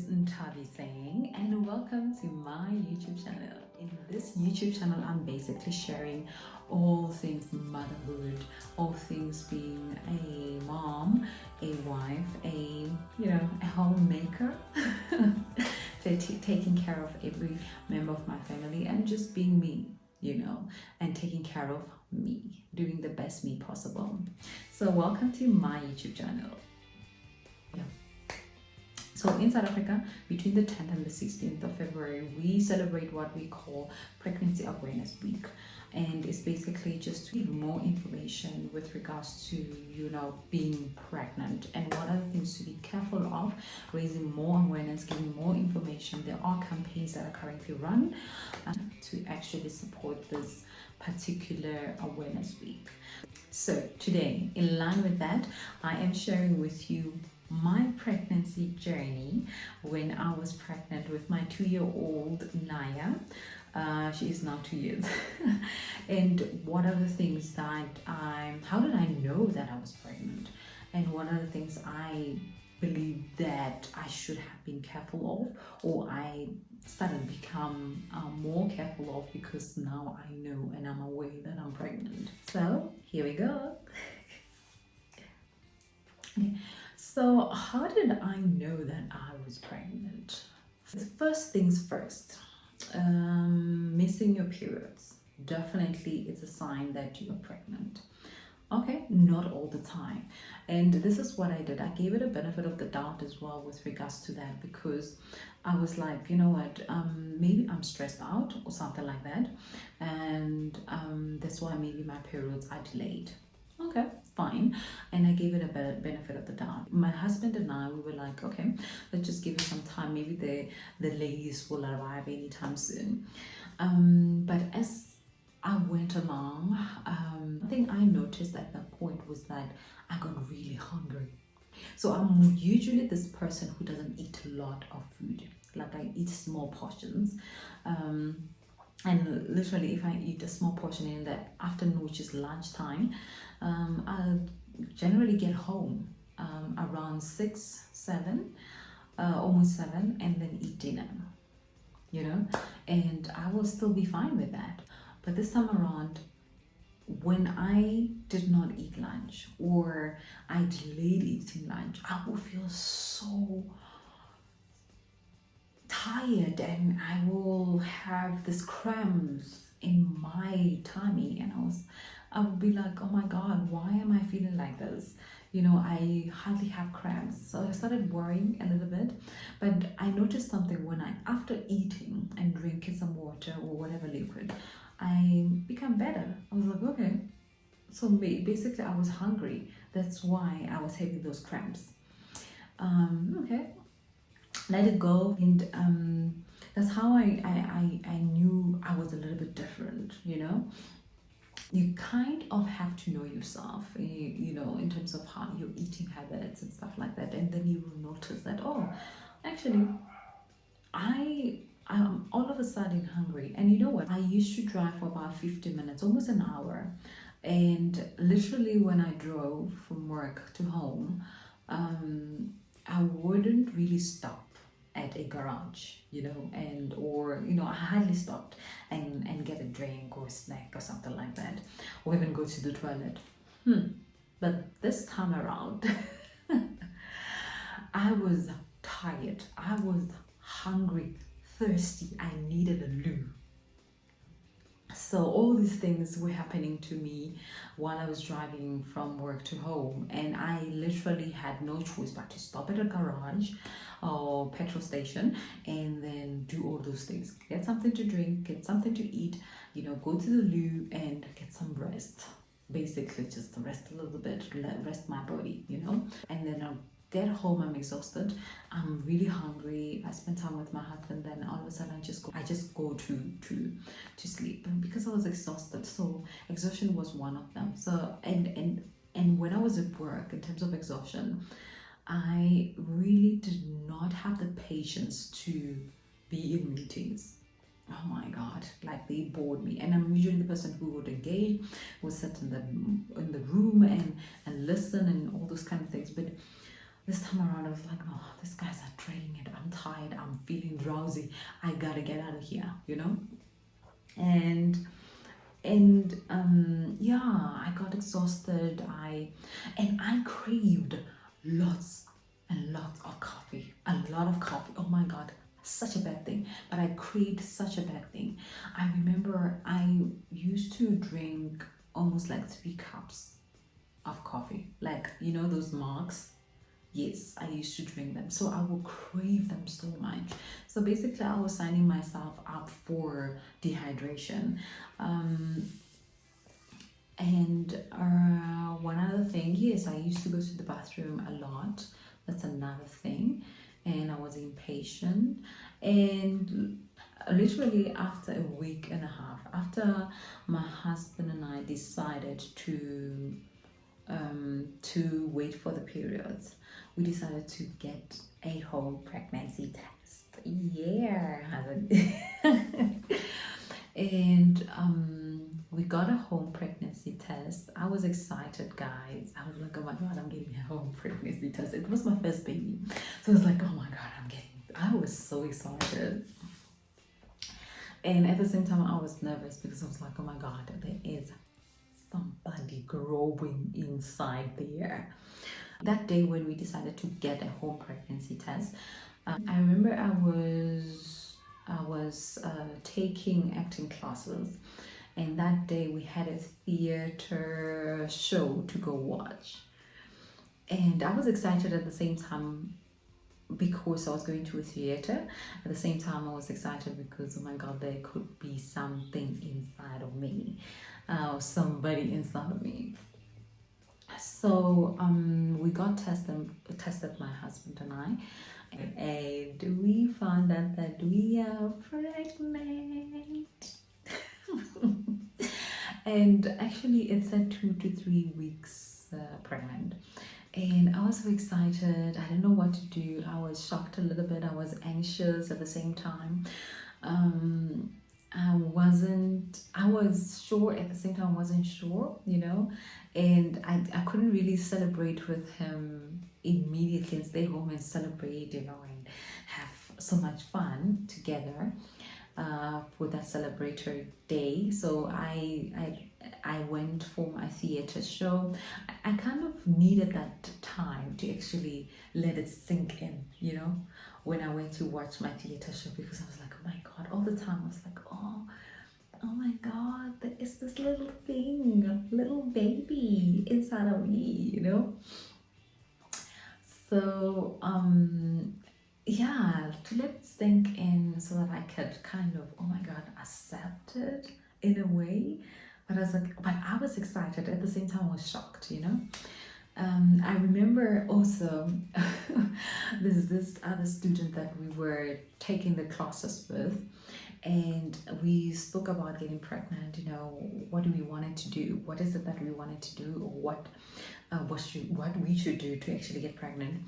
Ntabi saying, and welcome to my YouTube channel. In this YouTube channel, I'm basically sharing all things motherhood, all things being a mom, a wife, a homemaker, taking care of every member of my family, and just being me, and taking care of me, doing the best me possible. So welcome to my YouTube channel. So in South Africa, between the 10th and the 16th of February, we celebrate what we call Pregnancy Awareness Week. And it's basically just to give more information with regards to, being pregnant and what are the things to be careful of, raising more awareness, giving more information. There are campaigns that are currently run to actually support this particular awareness week. So today, in line with that, I am sharing with you my pregnancy journey when I was pregnant with my 2-year-old Naya. She is now 2 years. And what are the things that how did I know that I was pregnant? And what are the things I believe that I should have been careful of, or I started to become more careful of, because now I know and I'm aware that I'm pregnant. So here we go. Okay. So how did I know that I was pregnant? First things first, missing your periods. Definitely it's a sign that you are pregnant. Okay, not all the time. And this is what I did. I gave it a benefit of the doubt as well with regards to that, because I was like, you know what, maybe I'm stressed out or something like that. And that's why maybe my periods are delayed. Okay, fine. And I gave it a benefit of the doubt. My husband and I, we were like, okay, let's just give it some time. Maybe the ladies will arrive anytime soon. But as I went along, one thing I noticed at that point was that I got really hungry. So I'm usually this person who doesn't eat a lot of food. Like I eat small portions. And literally, if I eat a small portion in the afternoon, which is lunchtime, I'll generally get home around 6, 7, almost 7, and then eat dinner, and I will still be fine with that. But this time around, when I did not eat lunch or I delayed eating lunch, I will feel so tired, and I will have this cramps in my tummy, and I would be like, oh my god, why am I feeling like this? I hardly have cramps. So I started worrying a little bit, but I noticed something when after eating and drinking some water or whatever liquid, I become better. I was like, okay, so basically I was hungry. That's why I was having those cramps. Okay, let it go. And that's how I knew I was a little bit different. You kind of have to know yourself, in terms of how your eating habits and stuff like that, and then you will notice that, oh, actually I'm all of a sudden hungry. And you know what, I used to drive for about 50 minutes, almost an hour, and literally when I drove from work to home, I wouldn't really stop at a garage, I hardly stopped and get a drink or a snack or something like that, or even go to the toilet. But this time around, I was tired, I was hungry, thirsty, I needed a loo. So all these things were happening to me while I was driving from work to home, and I literally had no choice but to stop at a garage or petrol station and then do all those things. Get something to drink, get something to eat, go to the loo and get some rest. Basically just rest a little bit, rest my body, and then I'll get home, I'm exhausted, I'm really hungry, I spend time with my husband, then all of a sudden I just go to sleep because I was exhausted. So exhaustion was one of them. So and when I was at work, in terms of exhaustion, I really did not have the patience to be in meetings. Oh my god, like they bored me. And I'm usually the person who would engage, would sit in the room and listen and all those kind of things. But This time around, I was like, no, these guys are draining it. I'm tired. I'm feeling drowsy. I gotta get out of here, you know? And yeah, I got exhausted. I craved lots and lots of coffee. A lot of coffee. Oh my God. Such a bad thing, but I craved such a bad thing. I remember I used to drink almost like 3 cups of coffee, like those mugs. Yes, I used to drink them. So I will crave them so much. So basically, I was signing myself up for dehydration. Um, and one other thing, yes, I used to go to the bathroom a lot. That's another thing. And I was impatient. And literally after a week and a half, after my husband and I decided to wait for the periods, we decided to get a home pregnancy test. Yeah. And we got a home pregnancy test. I was excited, guys. I was like, oh my God, I'm getting a home pregnancy test. It was my first baby. So I was like, oh my God, I was so excited. And at the same time, I was nervous because I was like, oh my God, there is somebody growing inside there. That day when we decided to get a home pregnancy test, I remember I was taking acting classes, and that day we had a theater show to go watch, and I was excited at the same time because I was going to a theater. At the same time, I was excited because, oh my God, there could be something inside of me, somebody inside of me. So we got tested, my husband and I, and we found out that we are pregnant. And actually, it said 2 to 3 weeks pregnant. And I was so excited. I didn't know what to do. I was shocked a little bit. I was anxious at the same time. I was sure at the same time, I wasn't sure, and I couldn't really celebrate with him immediately and stay home and celebrate, and have so much fun together for that celebratory day. So I went for my theater show. I kind of needed that time to actually let it sink in, when I went to watch my theater show, because I was like, oh my God, all the time I was like, oh my God, there is this little thing, little baby inside of me, So yeah, to let it sink in so that I could kind of, oh my God, accept it in a way. But I was excited. At the same time, I was shocked, I remember also there's this other student that we were taking the classes with, and we spoke about getting pregnant. What do we wanted to do? What is it that we wanted to do, or what we should do to actually get pregnant?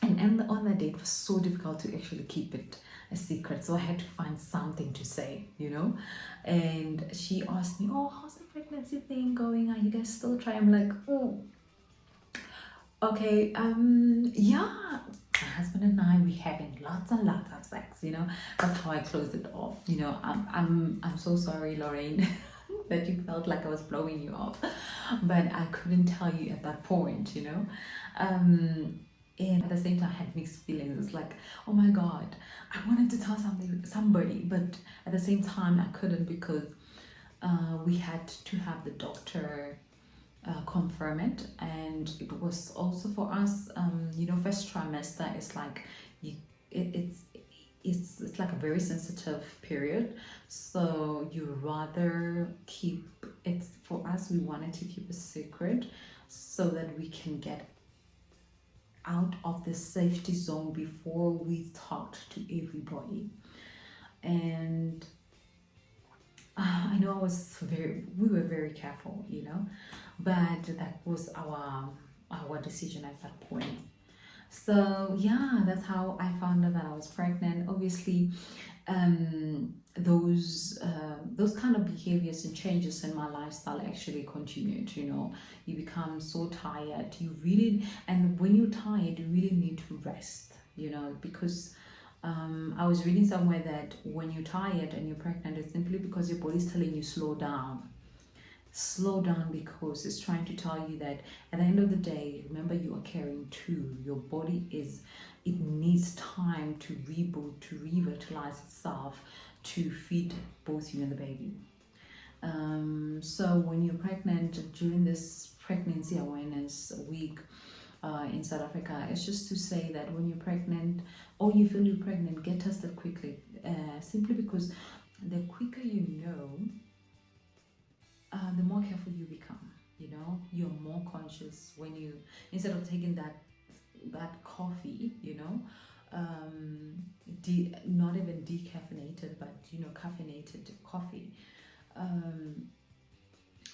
And on that day, it was so difficult to actually keep it a secret. So I had to find something to say, And she asked me, oh, how's the pregnancy thing going? Are you guys still trying? I'm like, oh, okay, yeah. My husband and I, we having lots and lots of sex, That's how I closed it off. I'm so sorry, Lorraine, that you felt like I was blowing you off, but I couldn't tell you at that point, and at the same time, I had mixed feelings. It's like, oh my God, I wanted to tell somebody, but at the same time, I couldn't because we had to have the doctor confirm it, and it was also for us. First trimester is like it's like a very sensitive period, so you rather keep it. For us, we wanted to keep a secret so that we can get out of the safety zone before we talked to everybody. And I know we were very careful, but that was our decision at that point. So yeah, that's how I found out that I was pregnant. Obviously, those kind of behaviors and changes in my lifestyle actually continued. You become so tired, and when you're tired you really need to rest, because I was reading somewhere that when you're tired and you're pregnant, it's simply because your body's telling you slow down. Slow down, because it's trying to tell you that at the end of the day, remember, you are carrying two. Your body it needs time to reboot, to revitalize itself, to feed both you and the baby. So when you're pregnant, during this pregnancy awareness week in South Africa, it's just to say that when you're pregnant or you feel you're pregnant, get tested quickly. Simply because the quicker you know, the more careful you become. You're more conscious when you, instead of taking that coffee, not even decaffeinated, but caffeinated coffee.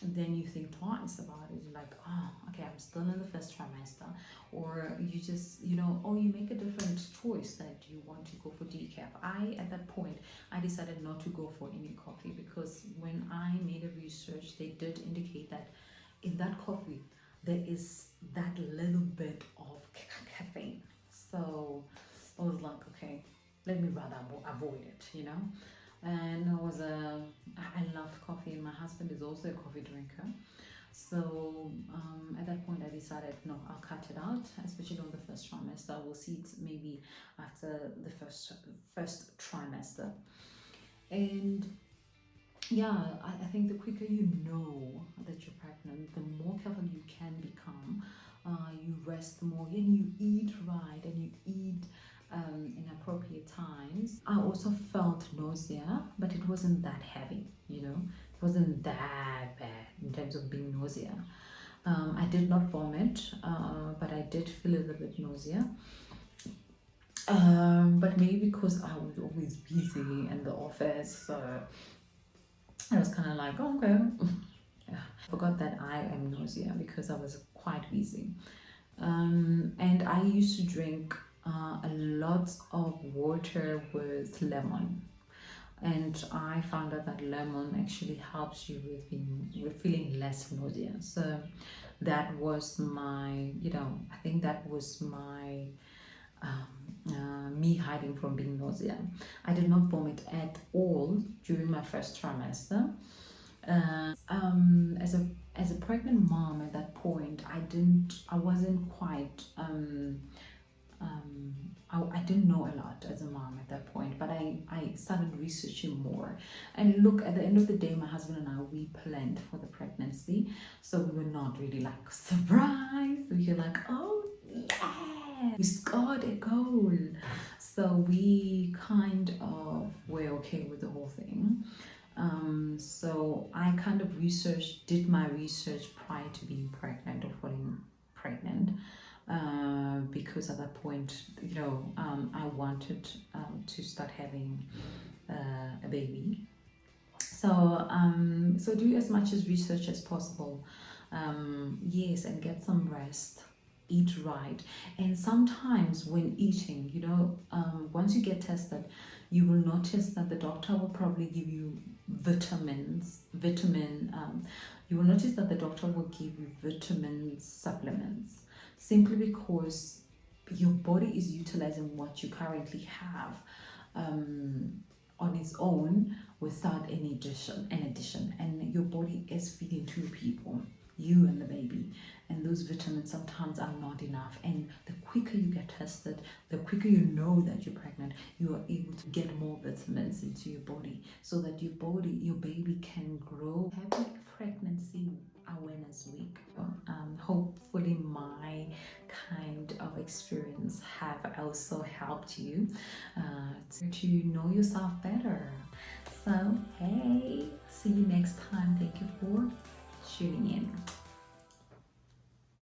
Then you think twice about it. You're like, oh, okay, I'm still in the first trimester. Or you just, or you make a different choice that you want to go for decaf. At that point, I decided not to go for any coffee, because when I made a research, they did indicate that in that coffee, there is that little bit of caffeine. So I was like, okay, let me rather avoid it. And I love coffee, and my husband is also a coffee drinker. So at that point I decided, no, I'll cut it out, especially on the first trimester. We'll see it maybe after the first trimester. And yeah, I think the quicker you know that you're pregnant, the more careful you can become. You rest more, and you eat right, and you eat in appropriate times. I also felt nausea, but it wasn't that heavy, it wasn't that bad in terms of being nausea. I did not vomit, but I did feel a little bit nausea. But maybe because I was always busy in the office, so I was kind of like, oh, okay. Yeah. I forgot that I am nausea because I was quite busy. And I used to drink a lot of water with lemon, and I found out that lemon actually helps you with feeling less nausea. So that was my, I think that was my me hiding from being nausea. I did not vomit at all during my first trimester. As a pregnant mom at that point, I wasn't quite I didn't know a lot as a mom at that point, but I started researching more. And look, at the end of the day, my husband and I, we planned for the pregnancy, so we were not really like surprised. We were like, oh yeah, we scored a goal. So we kind of were okay with the whole thing. So I kind of did my research prior to being pregnant or falling pregnant, because at that point, I wanted to start having a baby. So do as much as research as possible. Yes, and get some rest. Eat right. And sometimes when eating, once you get tested, you will notice that the doctor will probably give you you will notice that the doctor will give you vitamin supplements, simply because your body is utilizing what you currently have on its own without any addition, and your body is feeding two people, you and the baby, and those vitamins sometimes are not enough. And the quicker you get tested, the quicker you know that you're pregnant, you are able to get more vitamins into your body, so that your baby can grow. Happy Pregnancy Awareness Week. Hopefully my kind of experience have also helped you to know yourself better. So hey, see you next time. Thank you for tuning in.